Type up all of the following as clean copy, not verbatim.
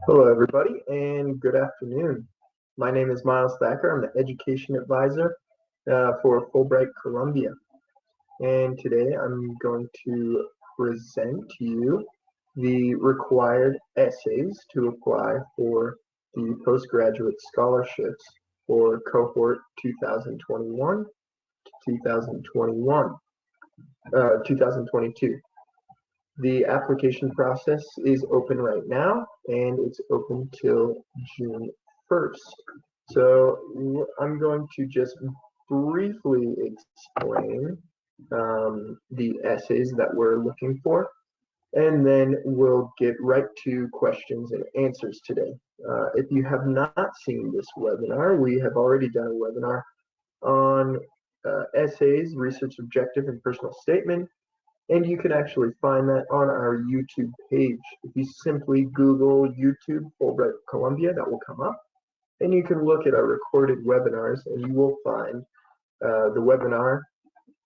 Hello, everybody, and good afternoon. My name is Miles Thacker. I'm the Education Advisor for Fulbright, Columbia. And today I'm going to present to you the required essays to apply for the postgraduate scholarships for cohort 2021 to 2022. The application process is open right now, and it's open till June 1st. So I'm going to just briefly explain the essays that we're looking for, and then we'll get right to questions and answers today. If you have not seen this webinar, we have already done a webinar on essays, research objective, and personal statement. And you can actually find that on our YouTube page. If you simply Google YouTube Fulbright Columbia, that will come up. And you can look at our recorded webinars, and you will find the webinar,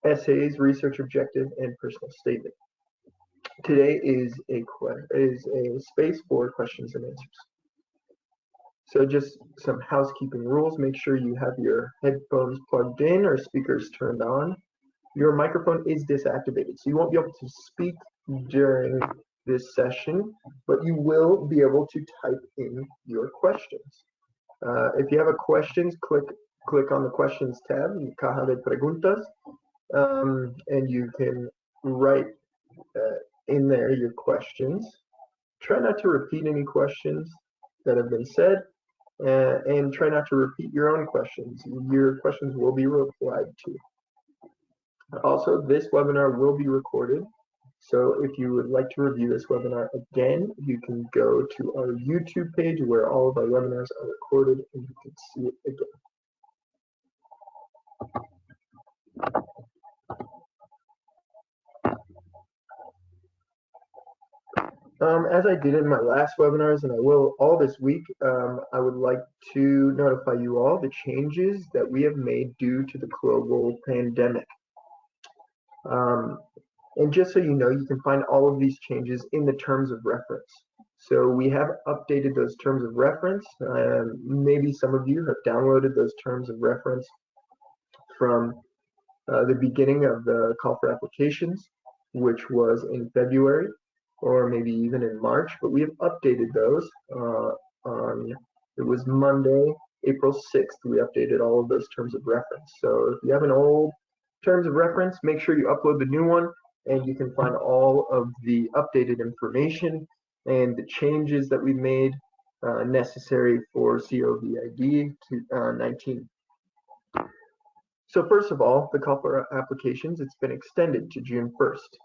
essays, research objective, and personal statement. Today is a space for questions and answers. So just some housekeeping rules. Make sure you have your headphones plugged in or speakers turned on. Your microphone is deactivated, so you won't be able to speak during this session, but you will be able to type in your questions. If you have a questions, click on the questions tab, caja de preguntas, and you can write in there your questions. Try not to repeat any questions that have been said, and try not to repeat your own questions. Your questions will be replied to. Also, this webinar will be recorded, so if you would like to review this webinar again, you can go to our YouTube page where all of our webinars are recorded, and you can see it again. As I did in my last webinars, and I will all this week, I would like to notify you all the changes that we have made due to the global pandemic. And just so you know, you can find all of these changes in the terms of reference. So we have updated those terms of reference. Maybe some of you have downloaded those terms of reference from the beginning of the call for applications, which was in February, or maybe even in March, but we have updated those it was Monday, April 6th, we updated all of those terms of reference. So if you have an old terms of reference, make sure you upload the new one, and you can find all of the updated information and the changes that we made necessary for COVID 19. So first of all, the call for applications, it's been extended to June 1st.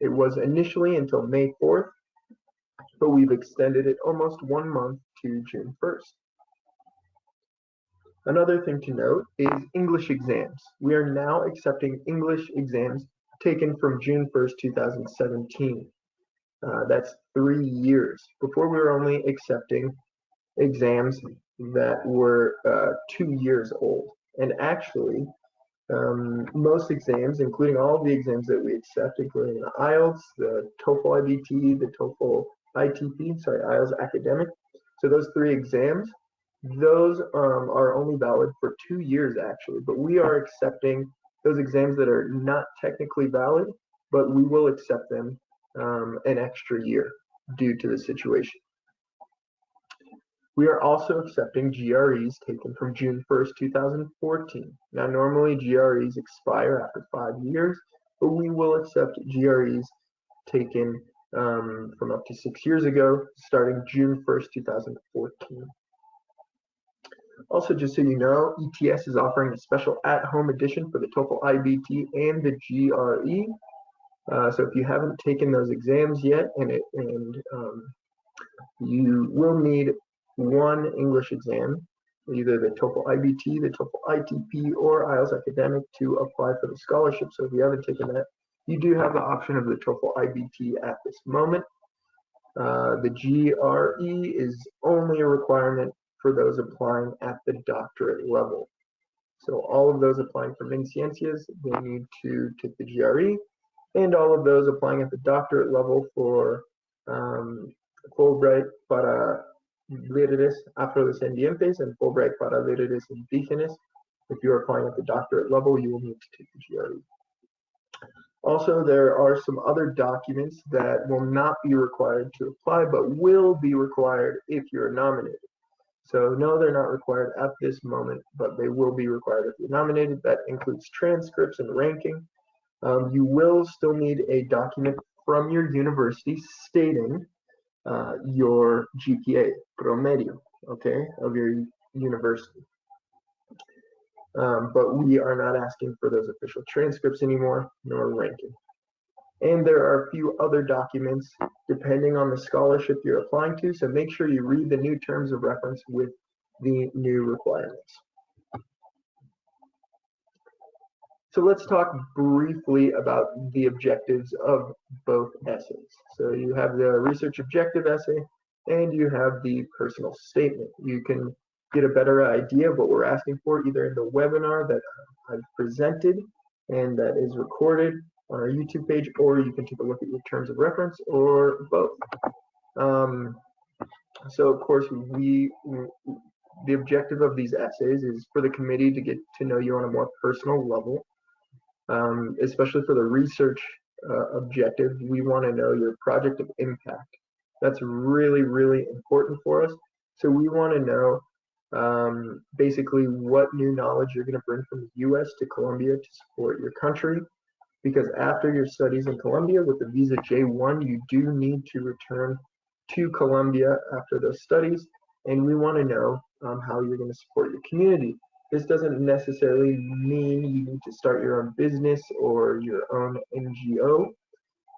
It was initially until May 4th, but we've extended it almost 1 month to June 1st. Another thing to note is English exams. We are now accepting English exams taken from June 1st, 2017. That's 3 years. Before, we were only accepting exams that were 2 years old. And actually, most exams, including all of the exams that we accept, including the IELTS, the TOEFL IBT, the TOEFL ITP, IELTS academic. So those 3 exams, those are only valid for 2 years actually, but we are accepting those exams that are not technically valid, but we will accept them an extra year due to the situation. We are also accepting GREs taken from June 1st, 2014. Now normally GREs expire after 5 years, but we will accept GREs taken from up to 6 years ago, starting June 1st, 2014. Also, just so you know, ETS is offering a special at-home edition for the TOEFL IBT and the GRE. So if you haven't taken those exams yet, you will need 1 English exam, either the TOEFL IBT, the TOEFL ITP, or IELTS academic to apply for the scholarship. So if you haven't taken that, you do have the option of the TOEFL IBT at this moment. The GRE is only a requirement for those applying at the doctorate level. So all of those applying for MinCiencias, they need to take the GRE, and all of those applying at the doctorate level for Fulbright para líderes afrodescendientes and Fulbright para líderes indígenas. If you are applying at the doctorate level, you will need to take the GRE. Also, there are some other documents that will not be required to apply, but will be required if you're nominated. So no, they're not required at this moment, but they will be required if you're nominated. That includes transcripts and ranking. You will still need a document from your university stating your GPA, promedio, okay, of your university. But we are not asking for those official transcripts anymore, nor ranking. And there are a few other documents depending on the scholarship you're applying to, so make sure you read the new terms of reference with the new requirements. So let's talk briefly about the objectives of both essays. So you have the research objective essay and you have the personal statement. You can get a better idea of what we're asking for either in the webinar that I've presented and that is recorded on our YouTube page, or you can take a look at your terms of reference, or both. So of course, the objective of these essays is for the committee to get to know you on a more personal level, especially for the research objective. We want to know your project of impact. That's really, really important for us. So we want to know basically what new knowledge you're going to bring from the U.S. to Colombia to support your country. Because after your studies in Colombia with the visa J1, you do need to return to Colombia after those studies, and we want to know how you're going to support your community. This doesn't necessarily mean you need to start your own business or your own NGO,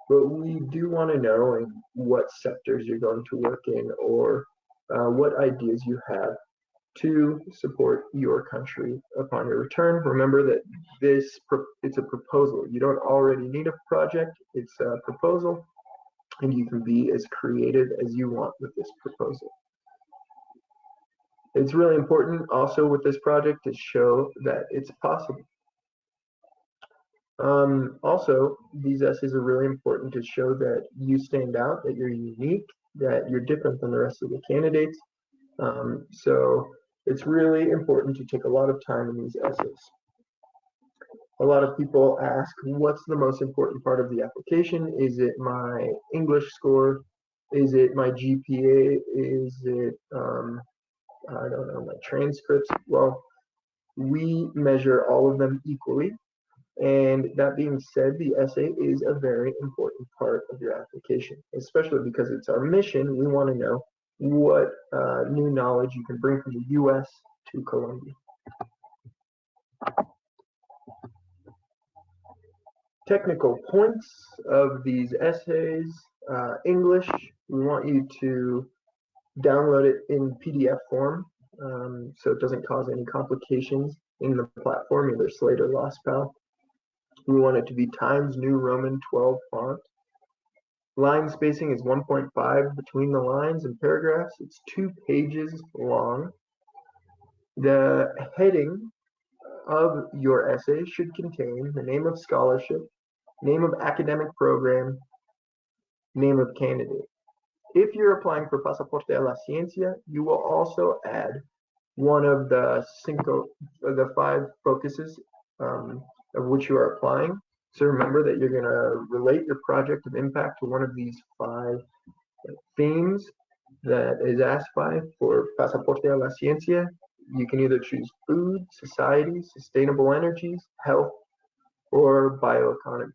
but we do want to know in what sectors you're going to work in, or what ideas you have to support your country upon your return. Remember that it's a proposal. You don't already need a project, it's a proposal, and you can be as creative as you want with this proposal. It's really important also with this project to show that it's possible. Also, these essays are really important to show that you stand out, that you're unique, that you're different than the rest of the candidates. So it's really important to take a lot of time in these essays. A lot of people ask, what's the most important part of the application? Is it my English score? Is it my GPA? Is it, I don't know, my transcripts? Well, we measure all of them equally. And that being said, the essay is a very important part of your application, especially because it's our mission. We want to know what new knowledge you can bring from the U.S. to Colombia. Technical points of these essays. English, we want you to download it in PDF form so it doesn't cause any complications in the platform, either Slate or LostPal. We want it to be Times New Roman 12 font. Line spacing is 1.5 between the lines and paragraphs. It's 2 pages long. The heading of your essay should contain the name of scholarship, name of academic program, name of candidate. If you're applying for Pasaporte a la Ciencia, you will also add one of the 5 focuses of which you are applying. So remember that you're going to relate your project of impact to one of these 5 themes that is asked by for Pasaporte a la Ciencia. You can either choose food, society, sustainable energies, health, or bioeconomy.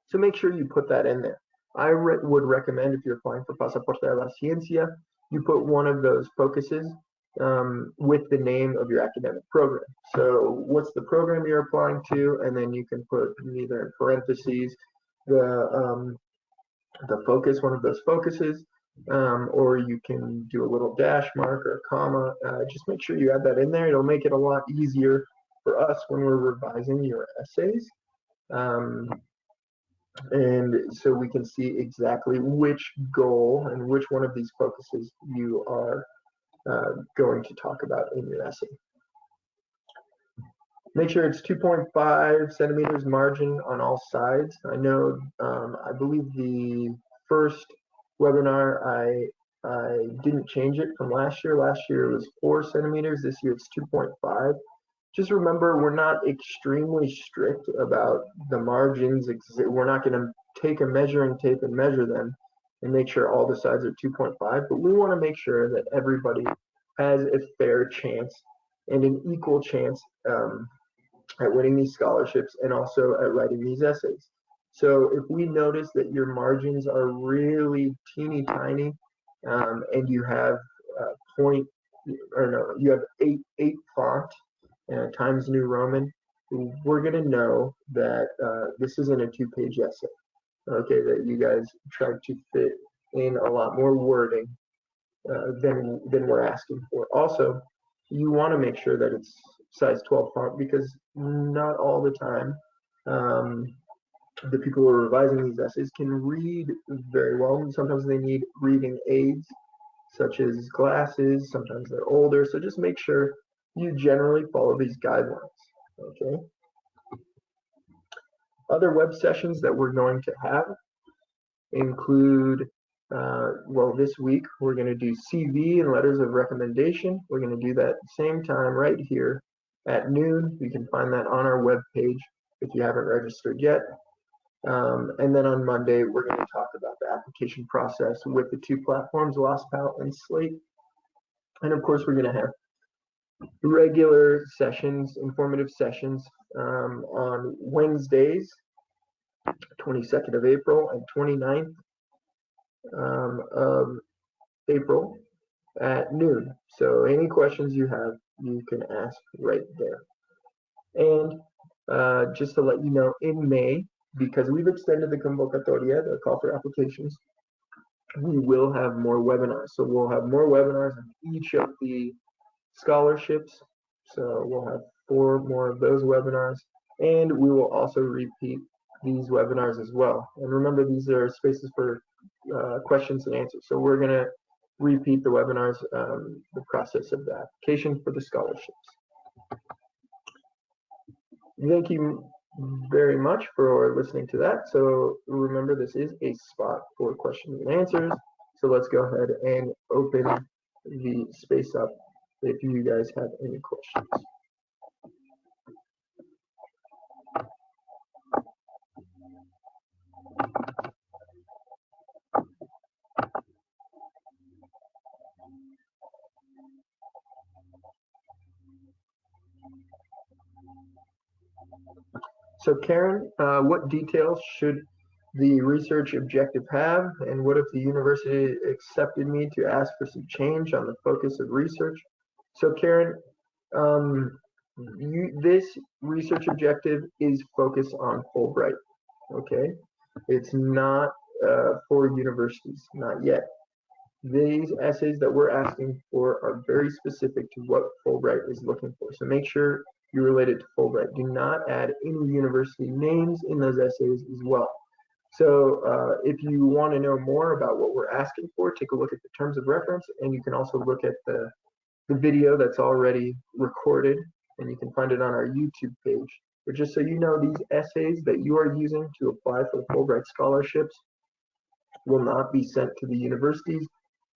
So make sure you put that in there. I would recommend, if you're applying for Pasaporte a la Ciencia, you put one of those focuses with the name of your academic program. So what's the program you're applying to, and then you can put either in parentheses the focus, one of those focuses, or you can do a little dash mark or a comma. Just make sure you add that in there. It'll make it a lot easier for us when we're revising your essays. And so we can see exactly which goal and which one of these focuses you are going to talk about in your essay. Make sure it's 2.5 centimeters margin on all sides. I know, I believe the first webinar I didn't change it from last year. Last year it was 4 centimeters. This year it's 2.5. Just remember, we're not extremely strict about the margins. We're not going to take a measuring tape and measure them and make sure all the sides are 2.5, but we want to make sure that everybody has a fair chance and an equal chance at winning these scholarships and also at writing these essays. So if we notice that your margins are really teeny tiny and you have you have eight font Times New Roman, we're going to know that this isn't a 2-page essay, okay, that you guys tried to fit in a lot more wording than we're asking for. Also, you want to make sure that it's size 12 font because not all the time the people who are revising these essays can read very well. Sometimes they need reading aids such as glasses. Sometimes they're older. So just make sure you generally follow these guidelines, okay? Other web sessions that we're going to have include, well, this week we're going to do CV and letters of recommendation. We're going to do that at the same time right here at noon. You can find that on our web page if you haven't registered yet. And then on Monday, we're going to talk about the application process with the 2 platforms, LostPal and Slate. And of course, we're going to have regular sessions, informative sessions on Wednesdays, 22nd of April and 29th of April at noon. So any questions you have, you can ask right there. And just to let you know, in May, because we've extended the convocatoria, the call for applications, we will have more webinars. So we'll have more webinars on each of the scholarships. So we'll have 4 more of those webinars, and we will also repeat these webinars as well. And remember, these are spaces for questions and answers. So we're going to repeat the webinars, the process of the application for the scholarships. Thank you very much for listening to that. So remember, this is a spot for questions and answers. So let's go ahead and open the space up if you guys have any questions. So Karen, what details should the research objective have, and what if the university accepted me to ask for some change on the focus of research? So Karen, this research objective is focused on Fulbright, okay? It's not for universities, not yet. These essays that we're asking for are very specific to what Fulbright is looking for. So make sure you relate it to Fulbright. Do not add any university names in those essays as well. So if you want to know more about what we're asking for, take a look at the terms of reference, and you can also look at the video that's already recorded, and you can find it on our YouTube page. But just so you know, these essays that you are using to apply for Fulbright scholarships will not be sent to the universities.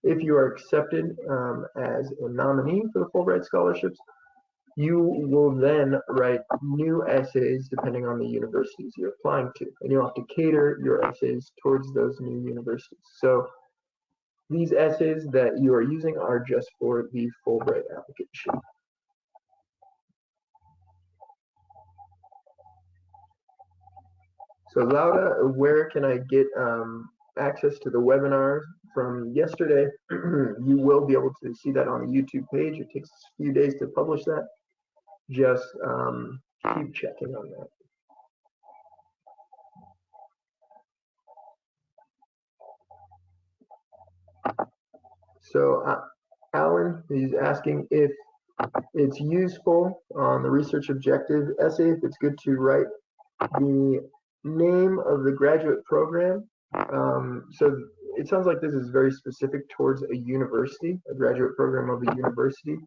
If you are accepted as a nominee for the Fulbright scholarships, you will then write new essays depending on the universities you're applying to, and you'll have to cater your essays towards those new universities. So these essays that you are using are just for the Fulbright application. So Laura, where can I get access to the webinars from yesterday? You will be able to see that on the YouTube page. It takes a few days to publish that. Just keep checking on that. So Alan is asking if it's useful on the research objective essay, if it's good to write the name of the graduate program. So it sounds like this is very specific towards a university, a graduate program of a university.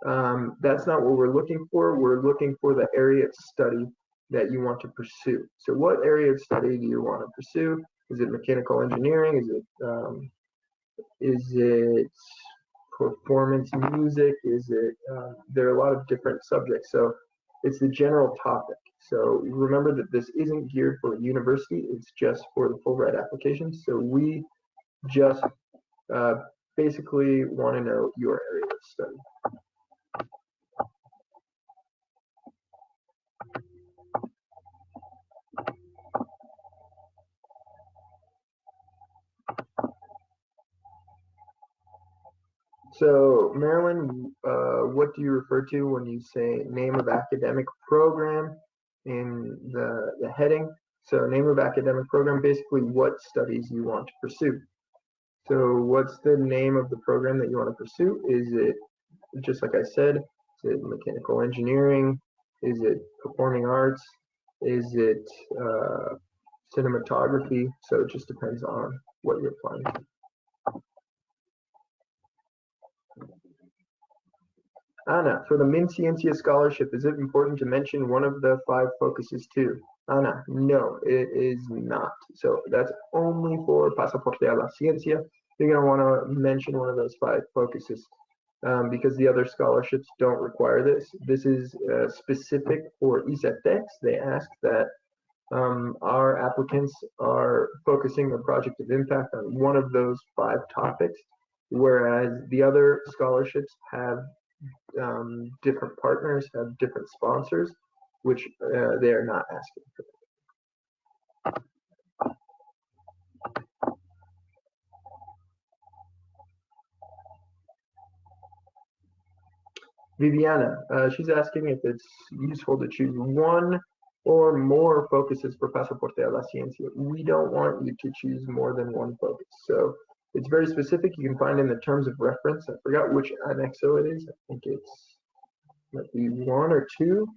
That's not what we're looking for. We're looking for the area of study that you want to pursue. So what area of study do you want to pursue? Is it mechanical engineering? Is it performance music? Is it, there are a lot of different subjects. So it's the general topic. So remember that this isn't geared for university, it's just for the Fulbright applications. So we just basically want to know your area of study. So Marilyn, what do you refer to when you say name of academic program in the heading? So name of academic program, basically what studies you want to pursue. So what's the name of the program that you want to pursue? Is it, just like I said, is it mechanical engineering? Is it performing arts? Is it cinematography? So it just depends on what you're applying to. Anna, for the MinCiencia scholarship, is it important to mention one of the 5 focuses too? Anna, no, it is not. So that's only for Pasaporte a la Ciencia. You're going to want to mention one of those 5 focuses because the other scholarships don't require this. This is specific for ISATEX. They ask that our applicants are focusing a project of impact on one of those 5 topics, whereas the other scholarships have different partners, have different sponsors, which they are not asking for. Viviana, she's asking if it's useful to choose one or more focuses for Pasaporte a la Ciencia. We don't want you to choose more than one focus. So it's very specific. You can find in the terms of reference. I forgot which annexo it is. I think it's might be 1 or 2.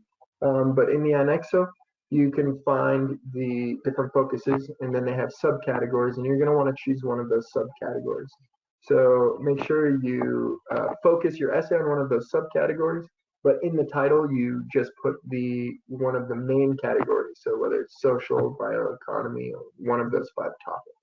But in the annexo, you can find the different focuses, and then they have subcategories, and you're going to want to choose one of those subcategories. So make sure you focus your essay on one of those subcategories, but in the title, you just put one of the main categories. So whether it's social, bioeconomy, or one of those 5 topics.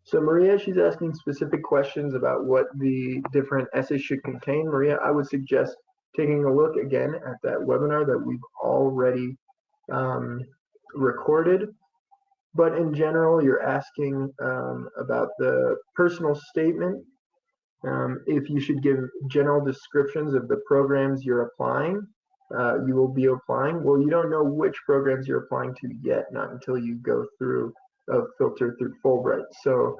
So Maria, she's asking specific questions about what the different essays should contain. Maria, I would suggest taking a look again at that webinar that we've already recorded. But in general, you're asking about the personal statement, if you should give general descriptions of the programs you're applying, you will be applying. Well, you don't know which programs you're applying to yet, not until you go through a filter through Fulbright. So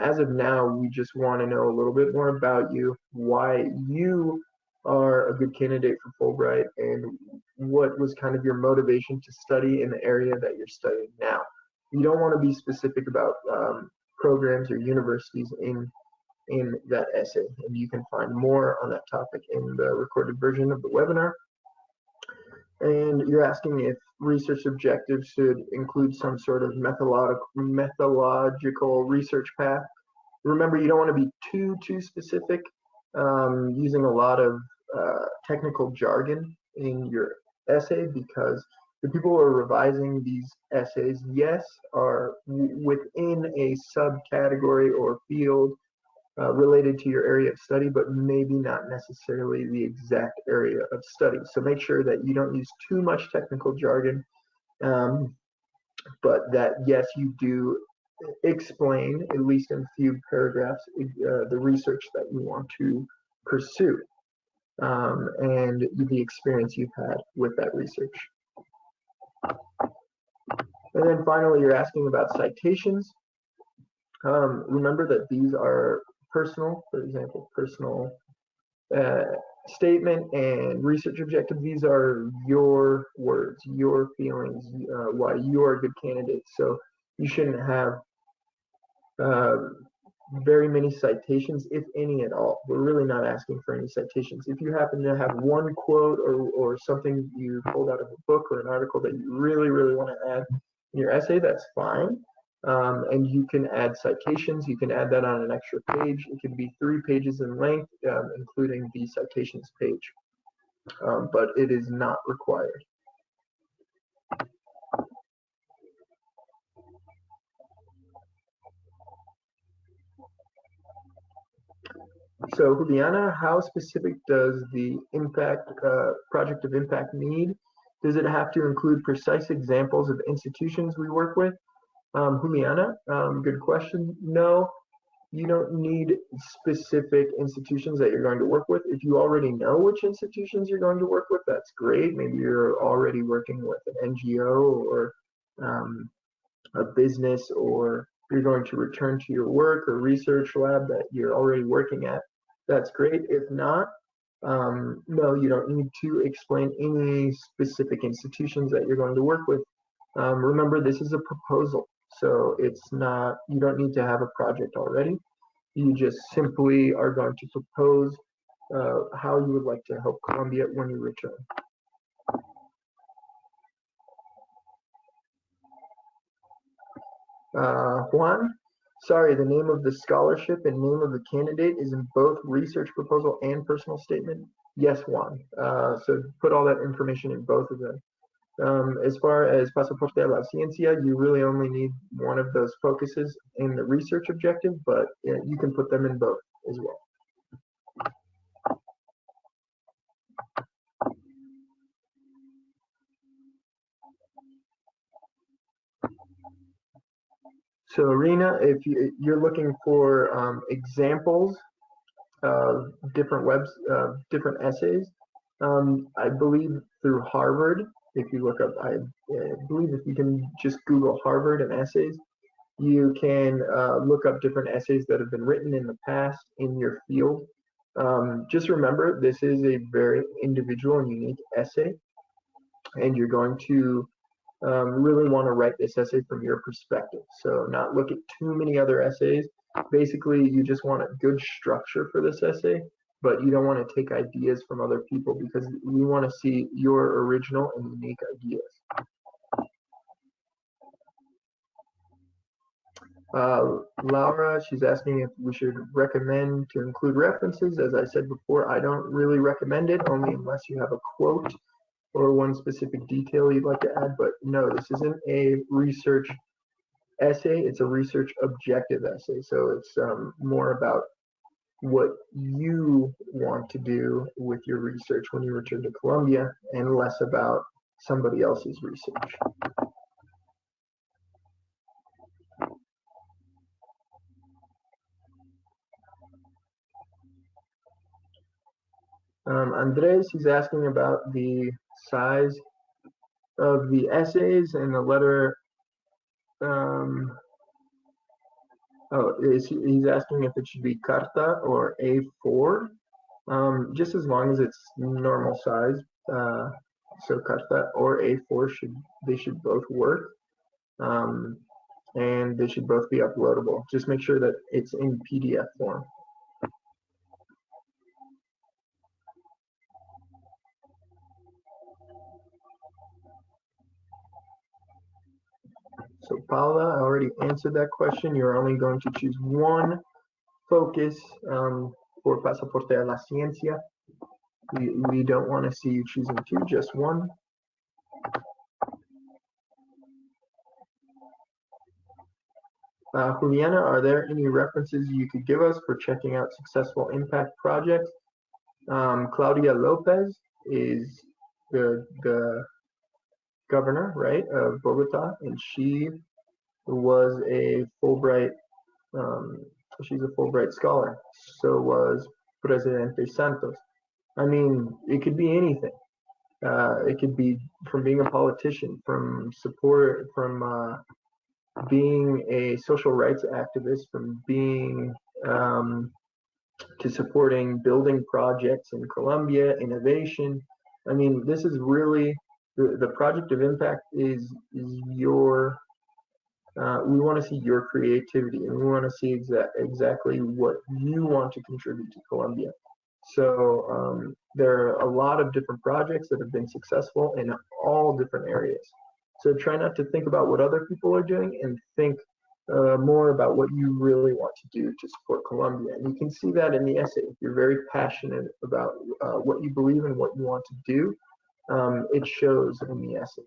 as of now, we just want to know a little bit more about you, why you are a good candidate for Fulbright, and what was kind of your motivation to study in the area that you're studying now. You don't want to be specific about programs or universities in that essay, and you can find more on that topic in the recorded version of the webinar. And you're asking if research objectives should include some sort of methodological research path. Remember, you don't want to be too specific, using a lot of technical jargon in your essay, because the people who are revising these essays, yes, are within a subcategory or field related to your area of study, but maybe not necessarily the exact area of study. So make sure that you don't use too much technical jargon, but that, yes, you do explain, at least in a few paragraphs, the research that you want to pursue, and the experience you've had with that research. And then finally, you're asking about citations. Remember that these are personal, for example, personal statement and research objective, these are your words, your feelings, why you are a good candidate. So you shouldn't have very many citations, if any at all. We're really not asking for any citations. If you happen to have one quote or something you pulled out of a book or an article that you really, really want to add in your essay, that's fine. And you can add citations. You can add that on an extra page. It can be 3 pages in length, including the citations page, but it is not required. So Juliana, how specific does the impact project of impact need? Does it have to include precise examples of institutions we work with? Juliana, good question. No, you don't need specific institutions that you're going to work with. If you already know which institutions you're going to work with, that's great. Maybe you're already working with an NGO or a business, or you're going to return to your work or research lab that you're already working at. That's great. If not, no, you don't need to explain any specific institutions that you're going to work with. Remember, this is a proposal, so it's not, you don't need to have a project already. You just simply are going to propose how you would like to help Colombia when you return. Juan, sorry, the name of the scholarship and name of the candidate is in both research proposal and personal statement. Yes, Juan. So put all that information in both of them. As far as Pasaporte a la Ciencia, you really only need one of those focuses in the research objective, but you can put them in both as well. So Rena, if you're looking for examples of different different essays, I believe through Harvard, if you look up, I believe if you can just Google Harvard and essays, you can look up different essays that have been written in the past in your field. Just remember, this is a very individual and unique essay, and you're going to really want to write this essay from your perspective. So not look at too many other essays. Basically, you just want a good structure for this essay, but you don't want to take ideas from other people because we want to see your original and unique ideas. Laura, she's asking if we should recommend to include references. As I said before, I don't really recommend it, only unless you have a quote or one specific detail you'd like to add. But no, this isn't a research essay, it's a research objective essay. So it's more about what you want to do with your research when you return to Colombia and less about somebody else's research. Andres, he's asking about the size of the essays and the letter. He's asking if it should be carta or A4. Just as long as it's normal size. So carta or A4 should both work. And they should both be uploadable. Just make sure that it's in PDF form. So Paula, I already answered that question. You're only going to choose one focus for Pasaporte a la Ciencia. We don't want to see you choosing 2, just one. Juliana, are there any references you could give us for checking out successful impact projects? Claudia Lopez is the governor, right, of Bogota, and she was a Fulbright, she's a Fulbright scholar. So was Presidente Santos. I mean, it could be anything. It could be from being a politician, from support, from being a social rights activist, from being to supporting building projects in Colombia, innovation. I mean, this is really, the project of impact is your, we want to see your creativity, and we want to see exactly what you want to contribute to Colombia. So there are a lot of different projects that have been successful in all different areas. So try not to think about what other people are doing and think more about what you really want to do to support Colombia. And you can see that in the essay. If you're very passionate about what you believe and what you want to do, it shows in the essays.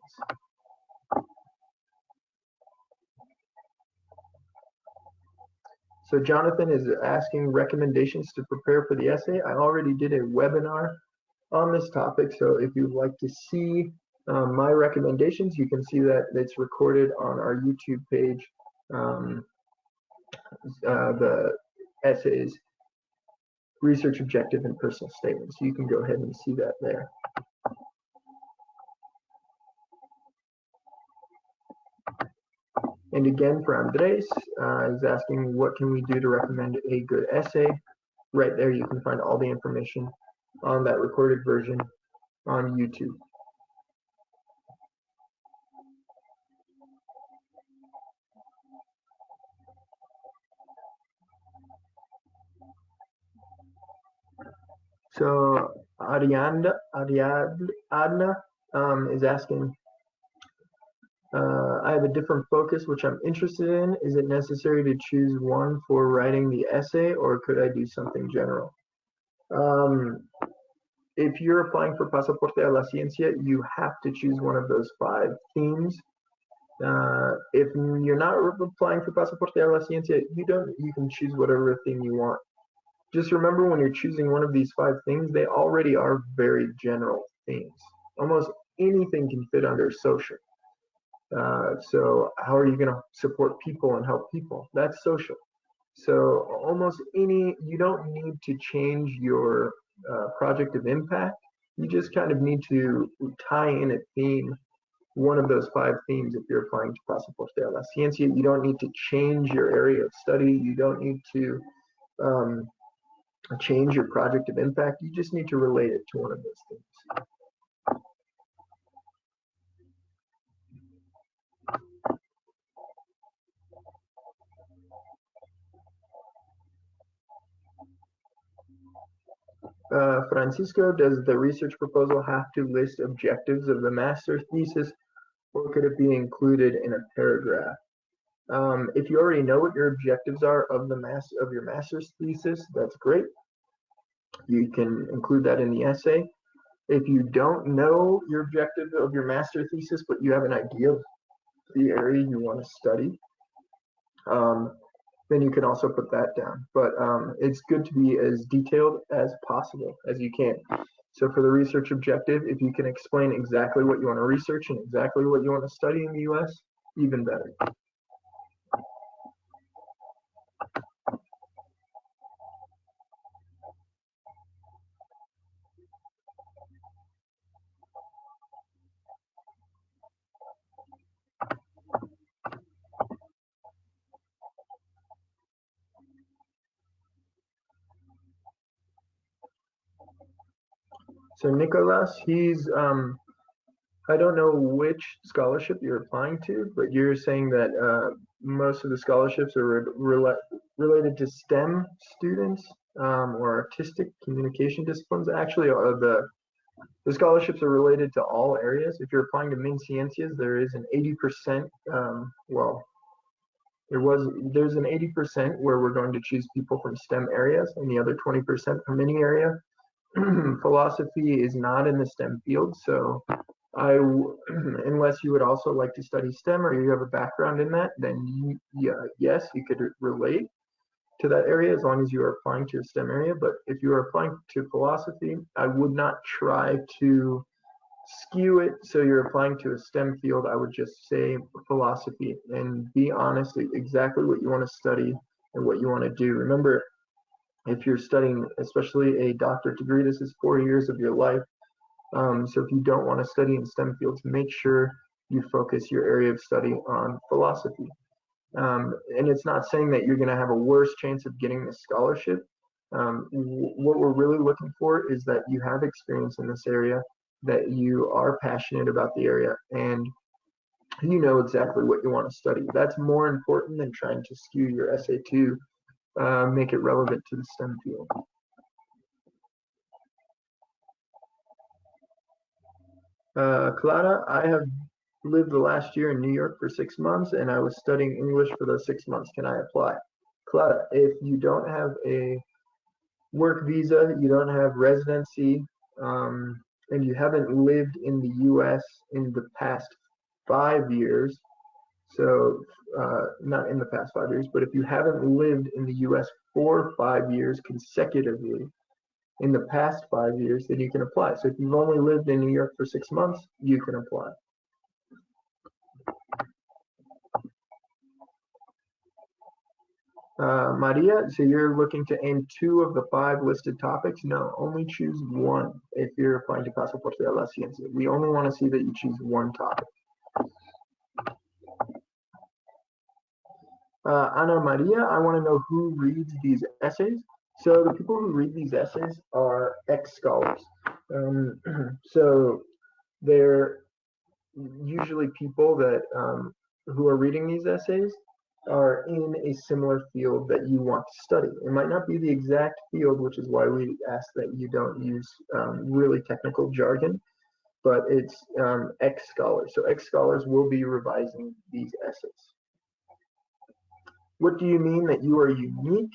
So Jonathan is asking recommendations to prepare for the essay. I already did a webinar on this topic, so if you'd like to see my recommendations, you can see that it's recorded on our YouTube page, the essays, research objective, and personal statements. You can go ahead and see that there. And again, for Andres, he's asking, what can we do to recommend a good essay? Right there, you can find all the information on that recorded version on YouTube. So Ariadna is asking, I have a different focus which I'm interested in. Is it necessary to choose one for writing the essay, or could I do something general? If you're applying for Pasaporte a la Ciencia, you have to choose one of those 5 themes. If you're not applying for Pasaporte a la Ciencia, you can choose whatever theme you want. Just remember, when you're choosing one of these 5 things, they already are very general themes. Almost anything can fit under social. So how are you going to support people and help people? That's social. So almost you don't need to change your project of impact. You just kind of need to tie in a theme, one of those 5 themes. If you're applying to Pasaporte a la Ciencia, you don't need to change your area of study. You don't need to change your project of impact. You just need to relate it to one of those things. Francisco, does the research proposal have to list objectives of the master's thesis, or could it be included in a paragraph? If you already know what your objectives are of your master's thesis, that's great. You can include that in the essay. If you don't know your objective of your master thesis, but you have an idea of the area you want to study, then you can also put that down. But it's good to be as detailed as possible as you can. So for the research objective, if you can explain exactly what you want to research and exactly what you want to study in the US, even better. So Nicolas, he's, I don't know which scholarship you're applying to, but you're saying that most of the scholarships are related to STEM students or artistic communication disciplines. Actually, the scholarships are related to all areas. If you're applying to MinCiencias, there is an 80%, there's an 80% where we're going to choose people from STEM areas and the other 20% from any area. Philosophy is not in the STEM field, so unless you would also like to study STEM or you have a background in that, then yes, you could relate to that area as long as you are applying to a STEM area. But if you are applying to philosophy, I would not try to skew it so you're applying to a STEM field. I would just say philosophy and be honest exactly what you want to study and what you want to do. Remember, if you're studying, especially a doctorate degree, this is 4 years of your life. So if you don't want to study in STEM fields, make sure you focus your area of study on philosophy. And it's not saying that you're going to have a worse chance of getting the scholarship. What we're really looking for is that you have experience in this area, that you are passionate about the area, and you know exactly what you want to study. That's more important than trying to skew your essay to make it relevant to the STEM field. Clara, I have lived the last year in New York for 6 months, and I was studying English for those 6 months. Can I apply? Clara, if you don't have a work visa, you don't have residency, and you haven't lived in the U.S. in the past 5 years, so not in the past 5 years, but if you haven't lived in the U.S. for 5 years consecutively in the past 5 years, then you can apply. So if you've only lived in New York for 6 months, you can apply. Maria, so you're looking to aim 2 of the 5 listed topics? No, only choose 1 if you're applying to Pasaporte a la Ciencia. We only want to see that you choose 1 topic. Ana Maria, I want to know who reads these essays. So the people who read these essays are ex-scholars. So they're usually people that who are reading these essays are in a similar field that you want to study. It might not be the exact field, which is why we ask that you don't use really technical jargon, but it's ex-scholars. So ex-scholars will be revising these essays. What do you mean that you are unique?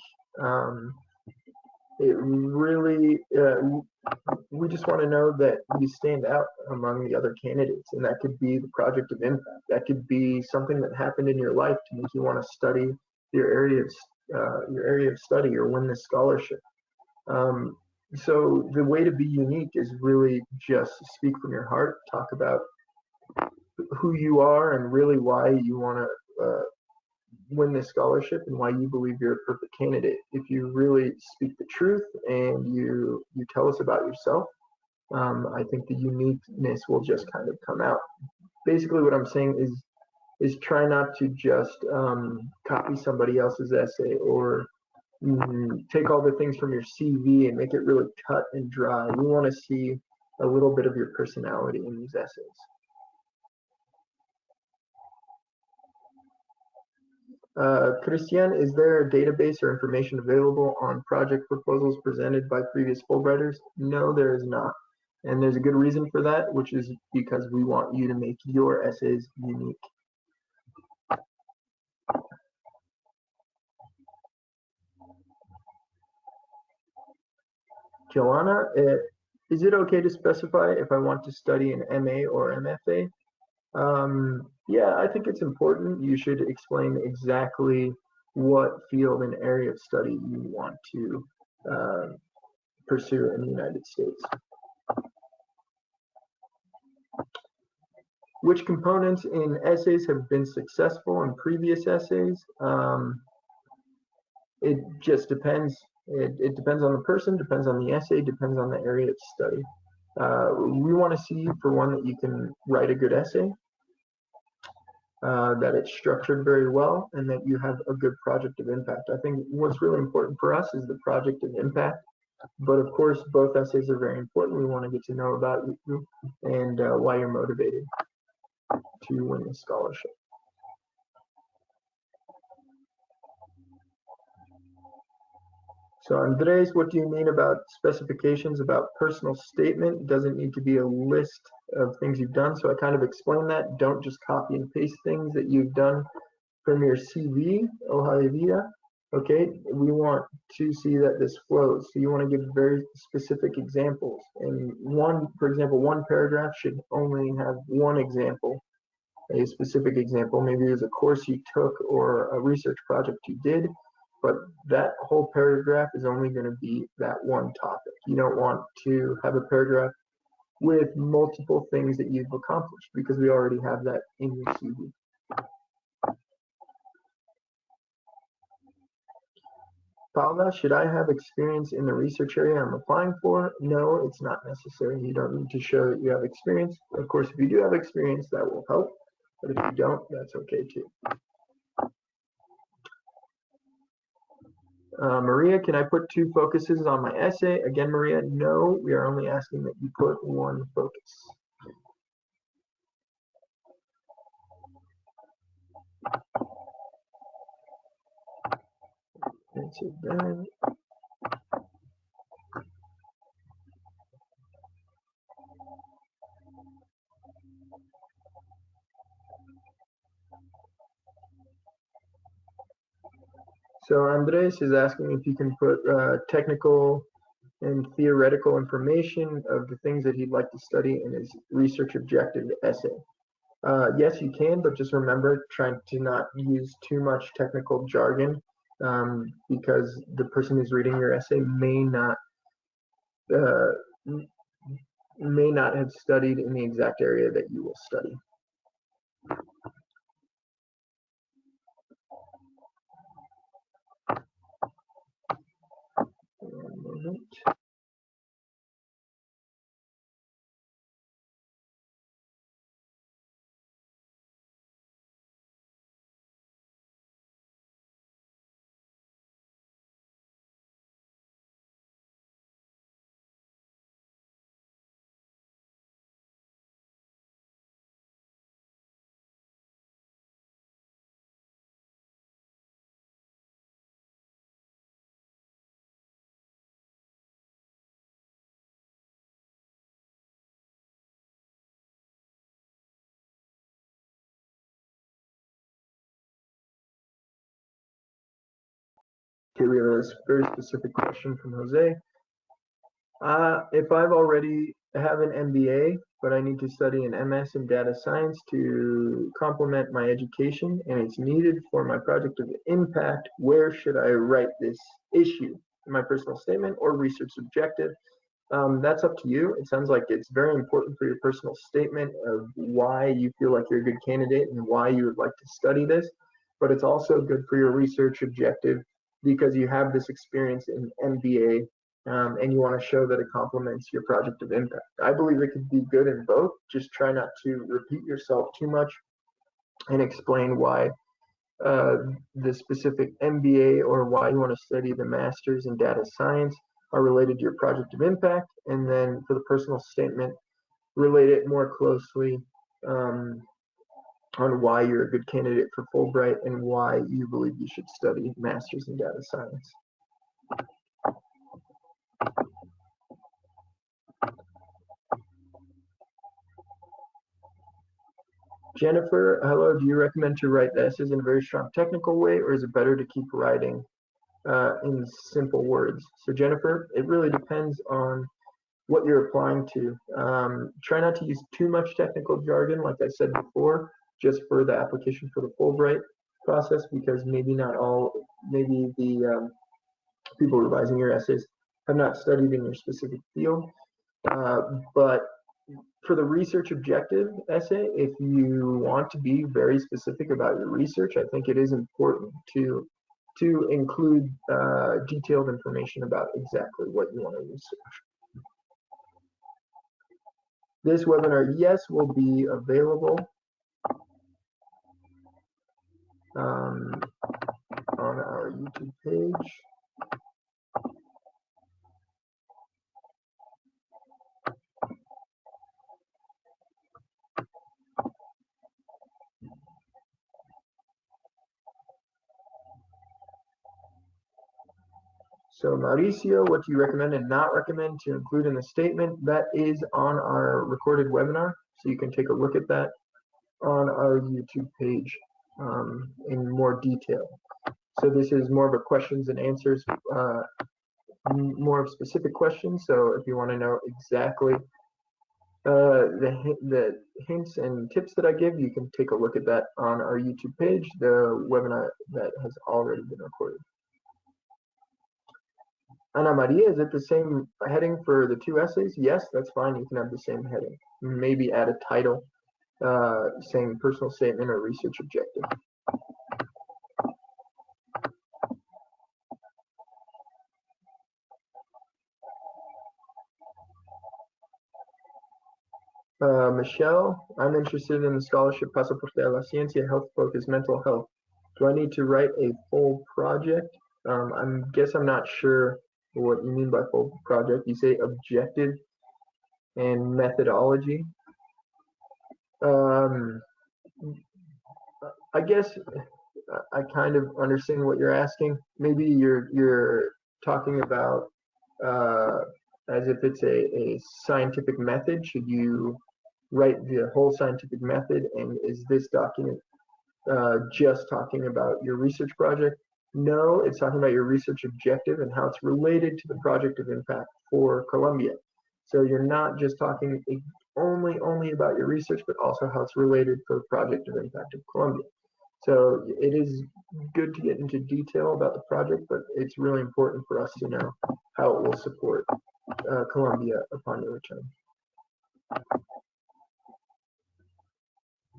It really, we just want to know that you stand out among the other candidates, and that could be the project of impact. That could be something that happened in your life to make you want to study your area of study or win this scholarship. So the way to be unique is really just speak from your heart, talk about who you are and really why you want to win this scholarship and why you believe you're a perfect candidate. If you really speak the truth and you tell us about yourself, I think the uniqueness will just kind of come out. Basically what I'm saying is try not to just copy somebody else's essay or take all the things from your CV and make it really cut and dry. We want to see a little bit of your personality in these essays. Christian, is there a database or information available on project proposals presented by previous Fulbrighters? No, there is not. And there's a good reason for that, which is because we want you to make your essays unique. Joanna, is it okay to specify if I want to study an MA or MFA? Yeah, I think it's important. You should explain exactly what field and area of study you want to pursue in the United States. Which components in essays have been successful in previous essays? It just depends. It depends on the person, depends on the essay, depends on the area of study. We want to see, for one, that you can write a good essay, that it's structured very well, and that you have a good project of impact. I think what's really important for us is the project of impact, but of course both essays are very important. We want to get to know about you and why you're motivated to win the scholarship. So Andres, what do you mean about specifications about personal statement? Doesn't need to be a list of things you've done. So I kind of explained that. Don't just copy and paste things that you've done from your CV, hoja de vida. Okay, we want to see that this flows. So you want to give very specific examples. And for example, one paragraph should only have one example, a specific example. Maybe it was a course you took or a research project you did. But that whole paragraph is only going to be that one topic. You don't want to have a paragraph with multiple things that you've accomplished because we already have that in your CV. Paula, should I have experience in the research area I'm applying for? No, it's not necessary. You don't need to show that you have experience. Of course, if you do have experience, that will help. But if you don't, that's okay too. Maria, can I put 2 focuses on my essay? Again, Maria, no, we are only asking that you put 1 focus. Answer that. So Andres is asking if you can put technical and theoretical information of the things that he'd like to study in his research objective essay. Yes, you can, but just remember trying to not use too much technical jargon because the person who's reading your essay uh, may not have studied in the exact area that you will study. One moment. Okay, we have a very specific question from Jose. If I've already have an MBA, but I need to study an MS in data science to complement my education, and it's needed for my project of impact, where should I write this issue? In my personal statement or research objective? That's up to you. It sounds like it's very important for your personal statement of why you feel like you're a good candidate and why you would like to study this, but it's also good for your research objective because you have this experience in MBA and you want to show that it complements your project of impact. I believe it could be good in both. Just try not to repeat yourself too much and explain why the specific MBA or why you want to study the master's in data science are related to your project of impact. And then for the personal statement, relate it more closely on why you're a good candidate for Fulbright and why you believe you should study master's in data science. Jennifer, hello, do you recommend to write the essays in a very strong technical way, or is it better to keep writing in simple words? So Jennifer, it really depends on what you're applying to. Try not to use too much technical jargon, like I said before, just for the application for the Fulbright process, because maybe the people revising your essays have not studied in your specific field. But for the research objective essay, if you want to be very specific about your research, I think it is important to include detailed information about exactly what you want to research. This webinar, yes, will be available on our YouTube page. So Mauricio, what do you recommend and not recommend to include in the statement? That is on our recorded webinar, so you can take a look at that on our YouTube page in more detail. So this is more of a questions and answers, more of specific questions. So if you want to know exactly the hints and tips that I give, you can take a look at that on our YouTube page, the webinar that has already been recorded. Ana Maria, is it the same heading for the 2 essays? Yes, that's fine. You can have the same heading. Maybe add a title saying personal statement or research objective. Michelle, I'm interested in the scholarship Pasaporte a la Ciencia, health focus, mental health. Do I need to write a full project? I guess I'm not sure what you mean by full project. You say objective and methodology. I guess I kind of understand what you're asking. Maybe you're talking about as if it's a scientific method. Should you write the whole scientific method, and is this document just talking about your research project? No, it's talking about your research objective and how it's related to the project of impact for Colombia. So you're not just talking only about your research, but also how it's related for the project of impact of Colombia. So it is good to get into detail about the project, but it's really important for us to know how it will support Colombia upon your return.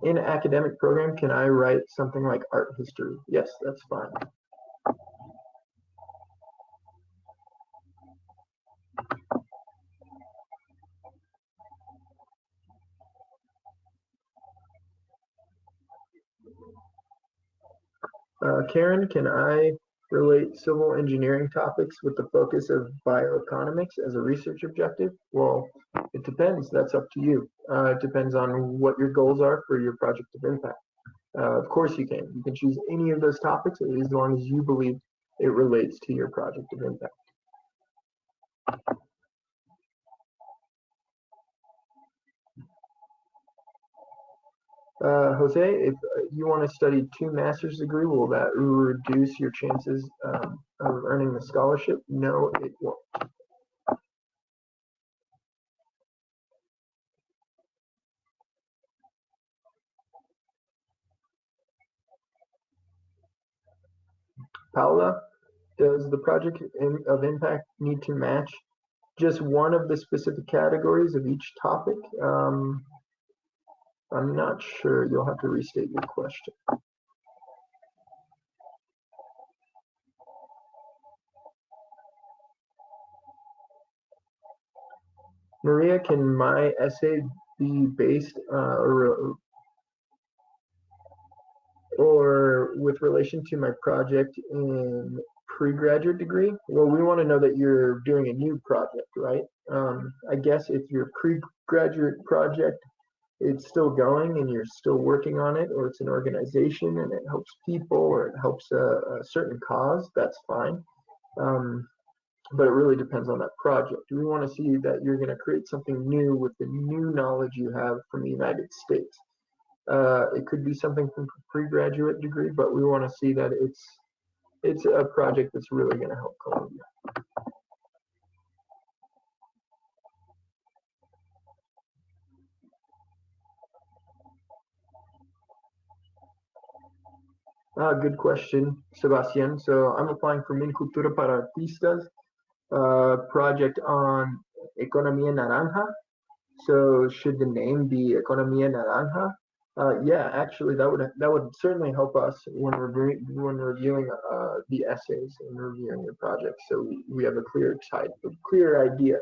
In an academic program, can I write something like art history? Yes, that's fine. Karen, can I relate civil engineering topics with the focus of bioeconomics as a research objective? Well, it depends. That's up to you. It depends on what your goals are for your project of impact. Of course you can. You can choose any of those topics as long as you believe it relates to your project of impact. Jose, if you want to study 2 master's degree, will that reduce your chances of earning the scholarship? No, it won't. Paula, does the project of impact need to match just one of the specific categories of each topic? I'm not sure. You'll have to restate your question. Maria, can my essay be based or with relation to my project in pre-graduate degree? Well, we want to know that you're doing a new project, right? I guess if your pre-graduate project it's still going and you're still working on it, or it's an organization and it helps people or it helps a certain cause, that's fine. But it really depends on that project. We want to see that you're going to create something new with the new knowledge you have from the United States. It could be something from pre-graduate degree, but we want to see that it's a project that's really going to help Colombia. Good question, Sebastian. So I'm applying for Min Cultura para Artistas, project on Economía Naranja. So should the name be Economía Naranja? Yeah, actually, that would certainly help us when reviewing the essays and reviewing your project. So we have a clear idea.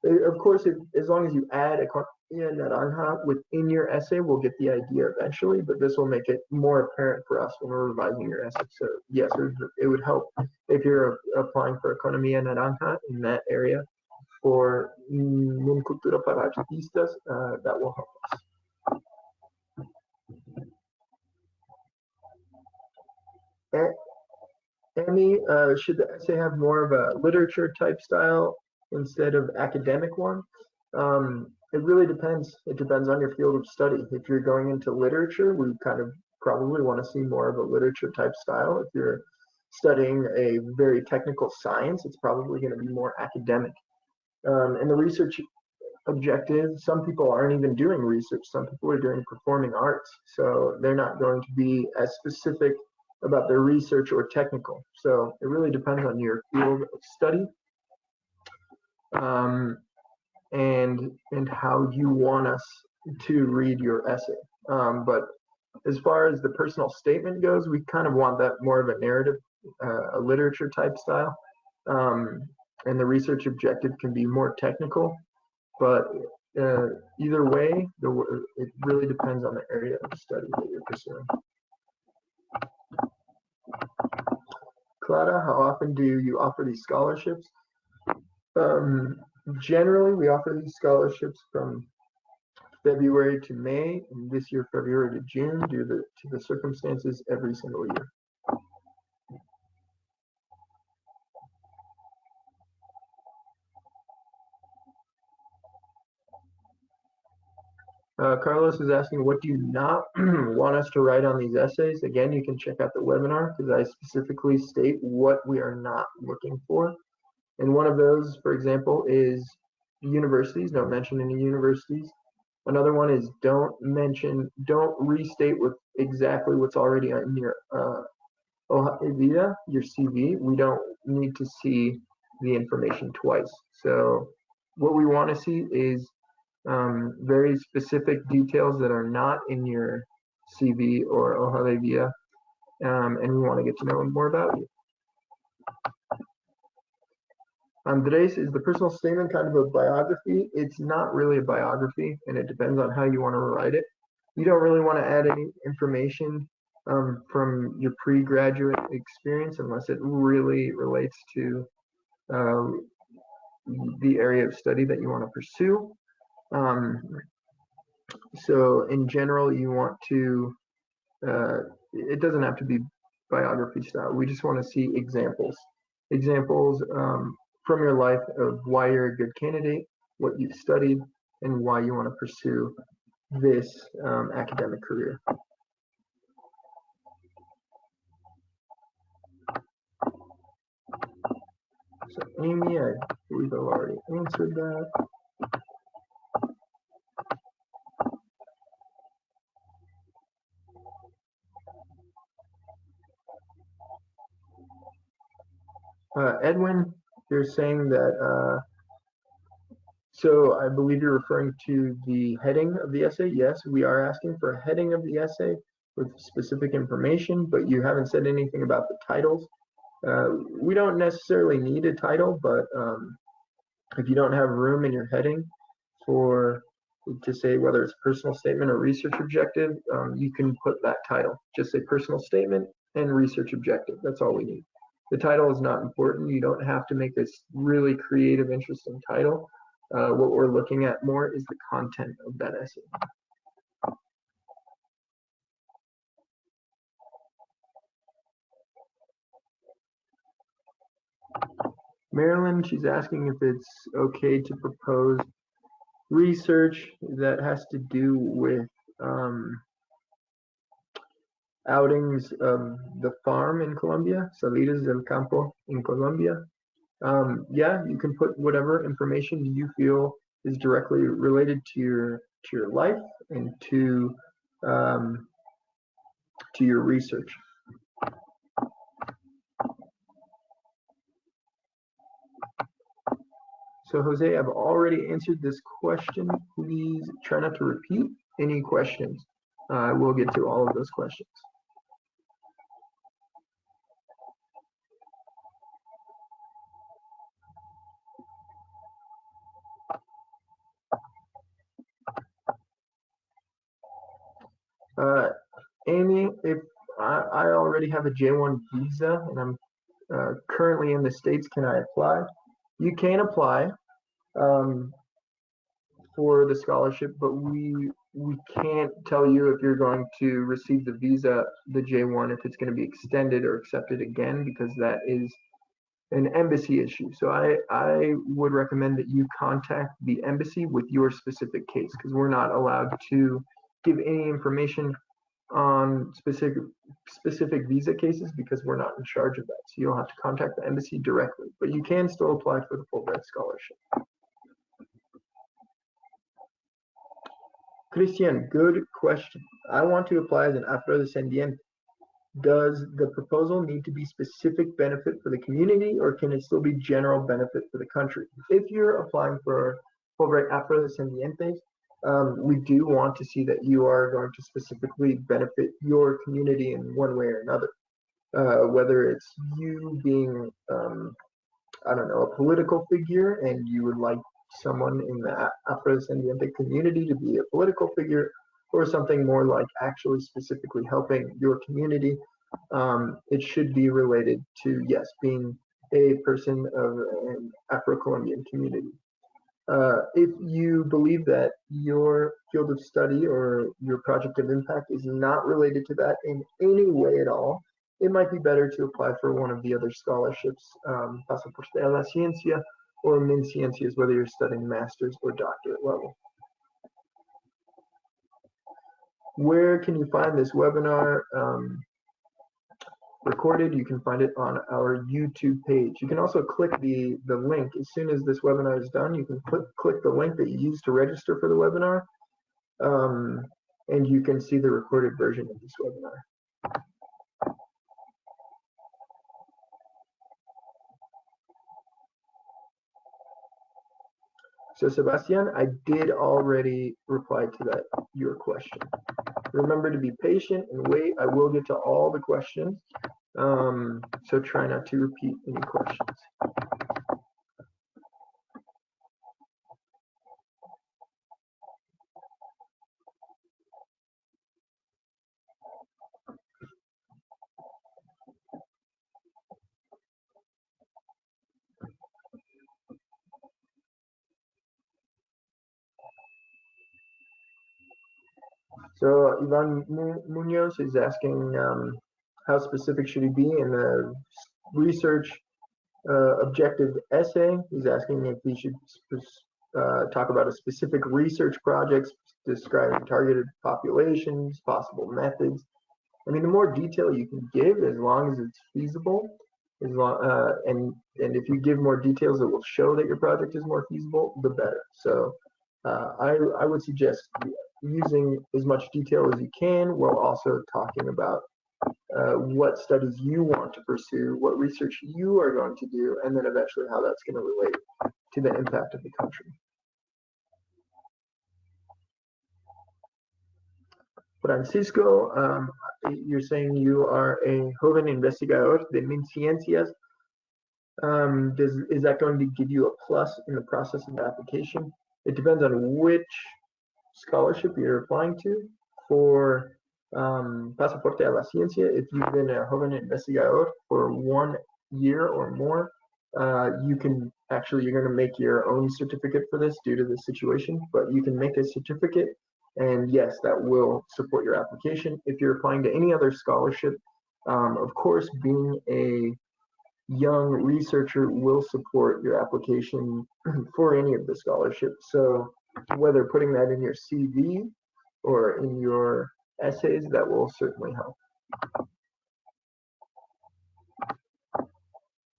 Of course, as long as you add Economía Naranja within your essay, we'll get the idea eventually. But this will make it more apparent for us when we're revising your essay. So yes, it would help if you're applying for Economía Naranja in that area for Min Cultura para Artistas. That will help us. Emmy, should the essay have more of a literature type style instead of academic one? It really depends. It depends on your field of study. If you're going into literature, we kind of probably want to see more of a literature type style. If you're studying a very technical science, it's probably going to be more academic. And the research objective, some people aren't even doing research. Some people are doing performing arts. So they're not going to be as specific about their research or technical. So it really depends on your field of study and how you want us to read your essay. But as far as the personal statement goes, we kind of want that more of a narrative, a literature type style. And the research objective can be more technical, but either way, it really depends on the area of study that you're pursuing. Clara, how often do you offer these scholarships? Generally, we offer these scholarships from February to May, and this year February to June, due to the circumstances every single year. Carlos is asking, what do you not want us to write on these essays? Again, you can check out the webinar because I specifically state what we are not looking for. And one of those, for example, is universities. Don't mention any universities. Another one is don't restate with exactly what's already on your hoja vida, your CV. We don't need to see the information twice. So what we want to see is very specific details that are not in your CV or hoja de vida, and we want to get to know more about you. Andres, is the personal statement kind of a biography? It's not really a biography, and it depends on how you want to write it. You don't really want to add any information from your pre-graduate experience unless it really relates to the area of study that you want to pursue. So in general, you want to, it doesn't have to be biography style. We just want to see examples from your life of why you're a good candidate, what you studied, and why you want to pursue this academic career. So Amy, I believe I've already answered that. Edwin, you're saying that, so I believe you're referring to the heading of the essay. Yes, we are asking for a heading of the essay with specific information, but you haven't said anything about the titles. We don't necessarily need a title, but if you don't have room in your heading to say whether it's personal statement or research objective, you can put that title. Just say personal statement and research objective. That's all we need. The title is not important. You don't have to make this really creative, interesting title. What we're looking at more is the content of that essay. Marilyn, she's asking if it's okay to propose research that has to do with outings of the farm in Colombia, salidas del campo in Colombia. Yeah, you can put whatever information you feel is directly related to your life and to your research. So Jose, I've already answered this question. Please try not to repeat any questions. I will get to all of those questions. Amy, if I already have a J1 visa and I'm currently in the States, can I apply? You can apply for the scholarship, but we can't tell you if you're going to receive the visa, the J1, if it's going to be extended or accepted again, because that is an embassy issue. So I would recommend that you contact the embassy with your specific case, because we're not allowed to give any information on specific visa cases because we're not in charge of that. So you'll have to contact the embassy directly, but you can still apply for the Fulbright scholarship. Christian, good question. I want to apply as an afrodescendiente. Does the proposal need to be specific benefit for the community, or can it still be general benefit for the country? If you're applying for Fulbright afrodescendientes, we do want to see that you are going to specifically benefit your community in one way or another. Whether it's you being, I don't know, a political figure and you would like someone in the afrodescendiente community to be a political figure, or something more like actually specifically helping your community. it should be related to, yes, being a person of an Afro-Colombian community. If you believe that your field of study or your project of impact is not related to that in any way at all, it might be better to apply for one of the other scholarships, Pasaporte a la Ciencia or MinCiencias, whether you're studying master's or doctorate level. Where can you find this webinar recorded? You can find it on our YouTube page. You can also click the link. As soon as this webinar is done, you can click the link that you used to register for the webinar, and you can see the recorded version of this webinar. So Sebastian, I did already reply to your question. Remember to be patient and wait. I will get to all the questions. So try not to repeat any questions. So Ivan Munoz is asking how specific should he be in the research objective essay. He's asking if we should talk about a specific research project, describing targeted populations, possible methods. I mean, the more detail you can give, as long as it's feasible, and if you give more details that will show that your project is more feasible, the better. So I would suggest using as much detail as you can, while also talking about what studies you want to pursue, what research you are going to do, and then eventually how that's going to relate to the impact of the country. Francisco, you're saying you are a joven investigador de MinCiencias. Is that going to give you a plus in the process of the application? It depends on which scholarship you're applying to. For Pasaporte a la Ciencia, if you've been a joven investigador for 1 year or more, you can actually, you're going to make your own certificate for this due to the situation, but you can make a certificate, and yes, that will support your application. If you're applying to any other scholarship, of course, being a young researcher will support your application for any of the scholarships. So whether putting that in your CV or in your essays, that will certainly help.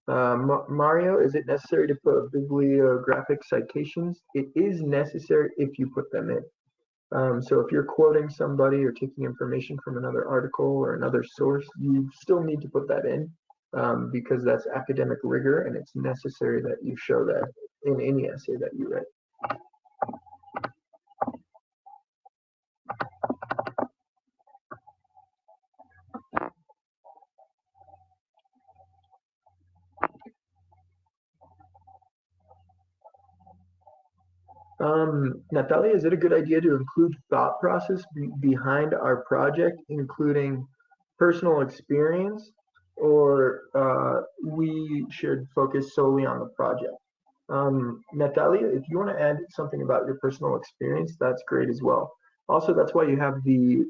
Mario, is it necessary to put bibliographic citations? It is necessary if you put them in. So if you're quoting somebody or taking information from another article or another source, you still need to put that in, because that's academic rigor, and it's necessary that you show that in any essay that you write. Natalia, is it a good idea to include thought process behind our project, including personal experience, or we should focus solely on the project? Natalia, if you want to add something about your personal experience, that's great as well. Also, that's why you have the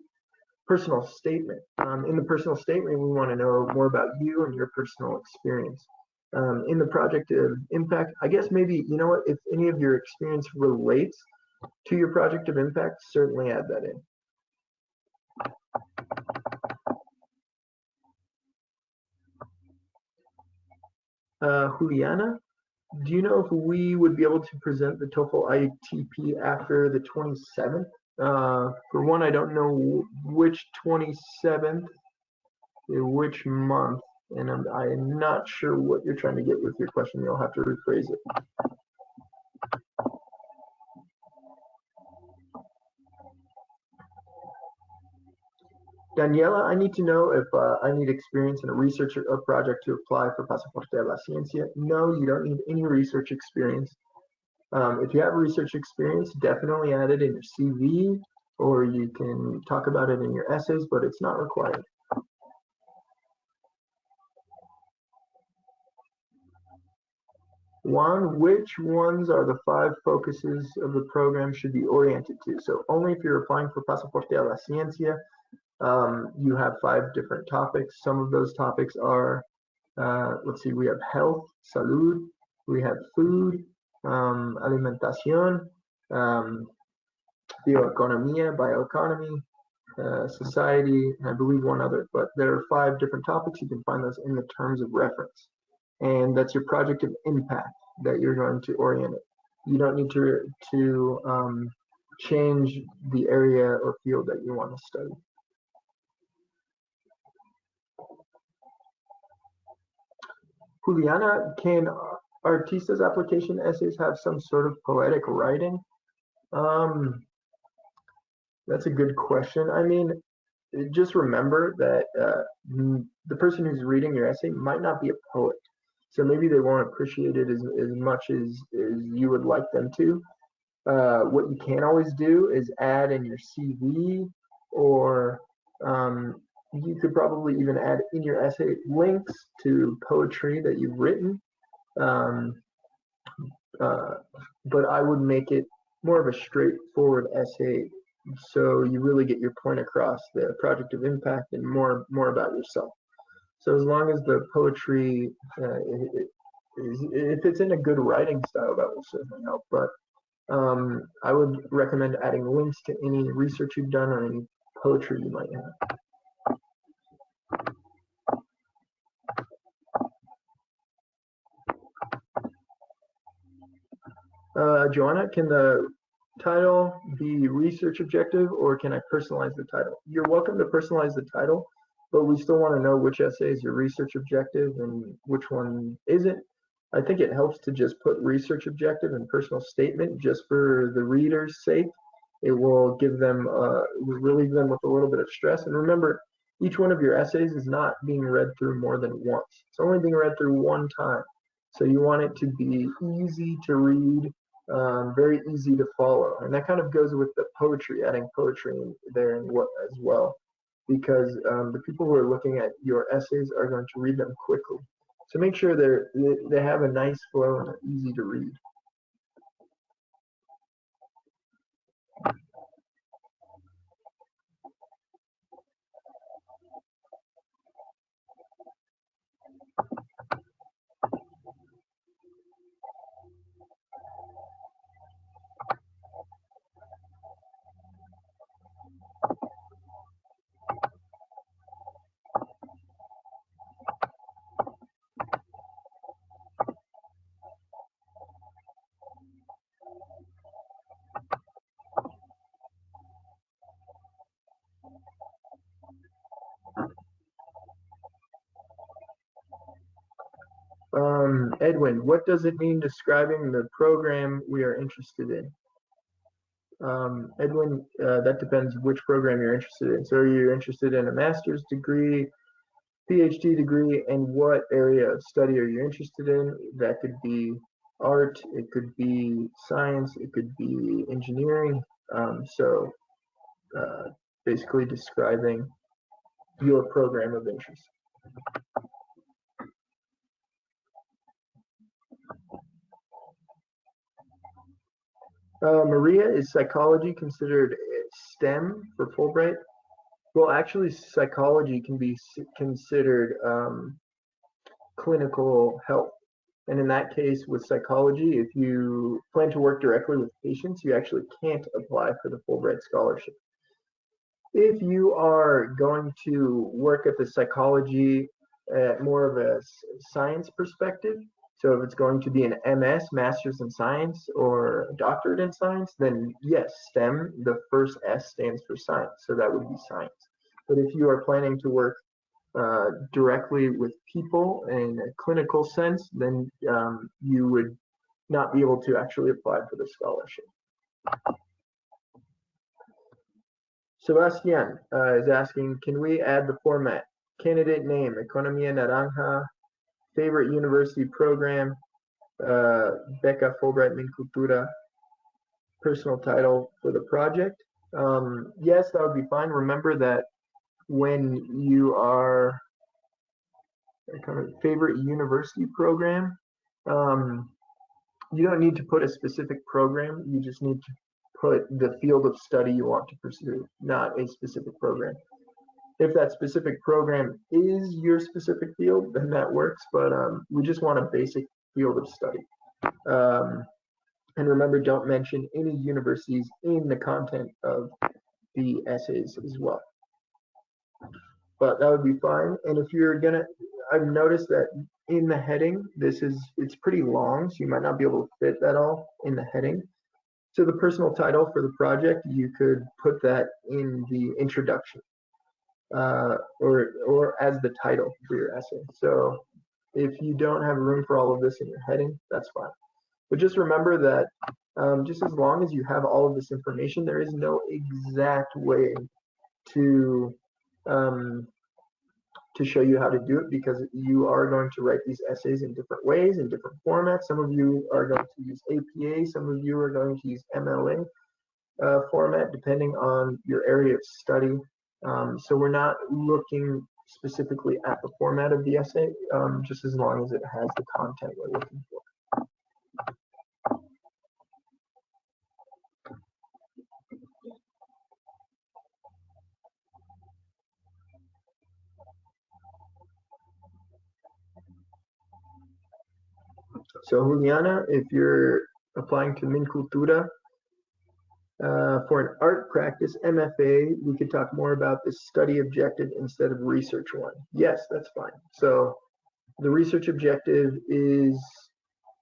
personal statement. In the personal statement, we want to know more about you and your personal experience. In the project of impact, I guess maybe, you know what, if any of your experience relates to your project of impact, certainly add that in. Juliana, do you know if we would be able to present the TOEFL ITP after the 27th? For one, I don't know which 27th, which month, and I'm not sure what you're trying to get with your question. You'll have to rephrase it. Daniela, I need to know if I need experience in a research or project to apply for Pasaporte a la Ciencia. No, you don't need any research experience. If you have research experience, definitely add it in your CV, or you can talk about it in your essays, but it's not required. Juan, which ones are the 5 focuses of the program should be oriented to? So only if you're applying for Pasaporte a la Ciencia, you have 5 different topics. Some of those topics are, let's see, we have health, salud, we have food, alimentación, bioeconomía, bioeconomy, society, and I believe one other, but there are 5 different topics. You can find those in the terms of reference. And that's your project of impact that you're going to orient it. You don't need to change the area or field that you want to study. Juliana, can artistas application essays have some sort of poetic writing? That's a good question. I mean, just remember that the person who's reading your essay might not be a poet. So maybe they won't appreciate it as much as you would like them to. What you can always do is add in your CV, or you could probably even add in your essay links to poetry that you've written. But I would make it more of a straightforward essay, so you really get your point across, the project of impact, and more about yourself. So as long as the poetry, if it's in a good writing style, that will certainly help. But I would recommend adding links to any research you've done or any poetry you might have. Joanna, can the title be research objective, or can I personalize the title? You're welcome to personalize the title, but we still want to know which essay is your research objective and which one isn't. I think it helps to just put research objective and personal statement just for the reader's sake. It will give them, relieve them with a little bit of stress. And remember, each one of your essays is not being read through more than once. It's only being read through one time. So you want it to be easy to read, very easy to follow. And that kind of goes with the poetry, adding poetry in there as well, because the people who are looking at your essays are going to read them quickly. So make sure they have a nice flow and are easy to read. Edwin, what does it mean describing the program we are interested in? Edwin, that depends which program you're interested in. So are you interested in a master's degree, PhD degree, and what area of study are you interested in? That could be art, it could be science, it could be engineering. Basically describing your program of interest. Maria, is psychology considered STEM for Fulbright? Well, actually, psychology can be considered clinical health. And in that case, with psychology, if you plan to work directly with patients, you actually can't apply for the Fulbright scholarship. If you are going to work at the psychology at more of a science perspective, so if it's going to be an MS, Master's in Science, or a doctorate in science, then yes, STEM, the first S stands for science, so that would be science. But if you are planning to work directly with people in a clinical sense, then you would not be able to actually apply for the scholarship. Sebastian is asking, can we add the format? Candidate name, Economía Naranja, favorite university program, Beca Fulbright Min Cultura, personal title for the project. Yes, that would be fine. Remember that when you are kind of favorite university program, you don't need to put a specific program, you just need to put the field of study you want to pursue, not a specific program. If that specific program is your specific field, then that works, but we just want a basic field of study. And remember, don't mention any universities in the content of the essays as well. But that would be fine. And if you're gonna, I've noticed that in the heading, it's pretty long, so you might not be able to fit that all in the heading. So the personal title for the project, you could put that in the introduction, or as the title for your essay. So if you don't have room for all of this in your heading, that's fine. But just remember that just as long as you have all of this information, there is no exact way to show you how to do it, because you are going to write these essays in different ways, in different formats. Some of you are going to use APA, some of you are going to use MLA format, depending on your area of study. So we're not looking specifically at the format of the essay, just as long as it has the content we're looking for. So Juliana, if you're applying to Min Cultura for an art practice MFA, we could talk more about the study objective instead of research one. Yes, that's fine. So the research objective is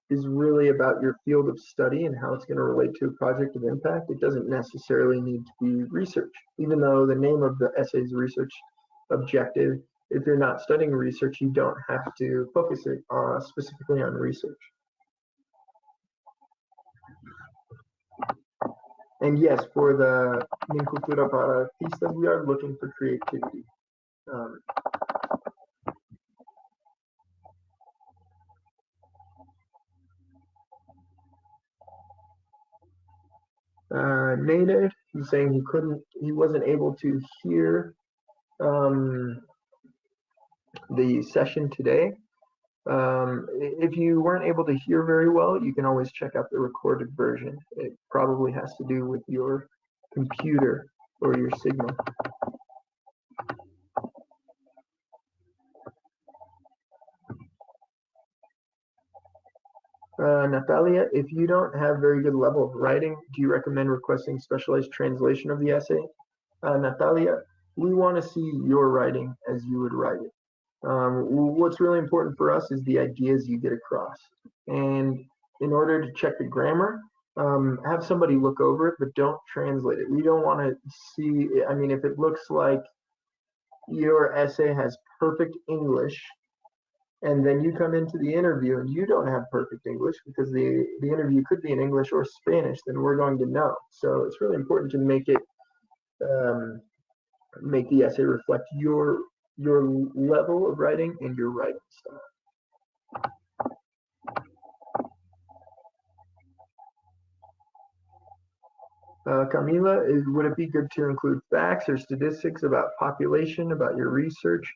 really about your field of study and how it's going to relate to a project of impact. It doesn't necessarily need to be research, even though the name of the essay is research objective. If you're not studying research, you don't have to focus it specifically on research. And yes, for the Min Cultura para Artistas, we are looking for creativity. Native, he's saying he wasn't able to hear the session today. If you weren't able to hear very well, you can always check out the recorded version. It probably has to do with your computer or your signal. Natalia, if you don't have very good level of writing, do you recommend requesting specialized translation of the essay? Natalia, we want to see your writing as you would write it. What's really important for us is the ideas you get across. And in order to check the grammar, have somebody look over it, but don't translate it. We don't want to see, I mean, if it looks like your essay has perfect English, and then you come into the interview and you don't have perfect English, because the interview could be in English or Spanish, then we're going to know. So it's really important to make it, make the essay reflect your level of writing and your writing style. Camila, would it be good to include facts or statistics about population, about your research?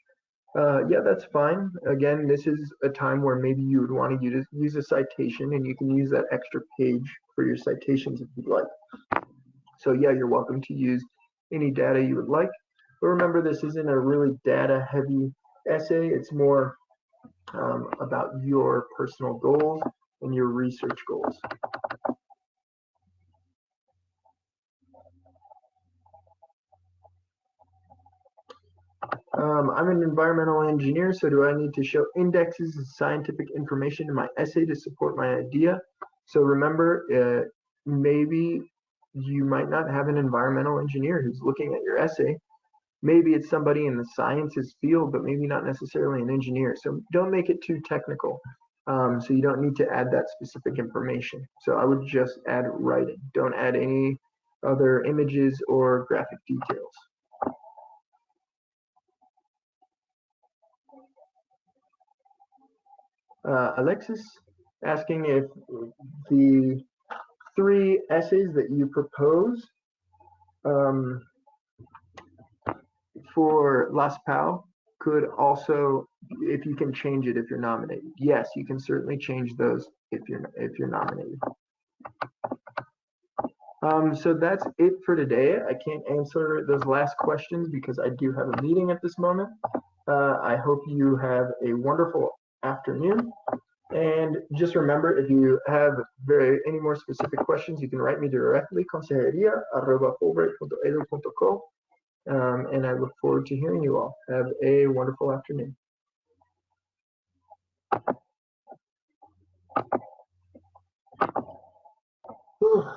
Yeah, that's fine. Again, this is a time where maybe you would want to use a citation, and you can use that extra page for your citations if you'd like. So yeah, you're welcome to use any data you would like. But remember, this isn't a really data-heavy essay. It's more about your personal goals and your research goals. I'm an environmental engineer, so do I need to show indexes and scientific information in my essay to support my idea? So remember, maybe you might not have an environmental engineer who's looking at your essay. Maybe it's somebody in the sciences field, but maybe not necessarily an engineer. So don't make it too technical. So you don't need to add that specific information. So I would just add writing. Don't add any other images or graphic details. Alexis asking if the 3 essays that you propose for Las Pau could also if you can change it if you're nominated. Yes, you can certainly change those if you're nominated. So that's it for today. I can't answer those last questions because I do have a meeting at this moment. I hope you have a wonderful afternoon. And just remember, if you have any more specific questions, you can write me directly, consejeria@fulbright.edu.co. And I look forward to hearing you all. Have a wonderful afternoon. Whew.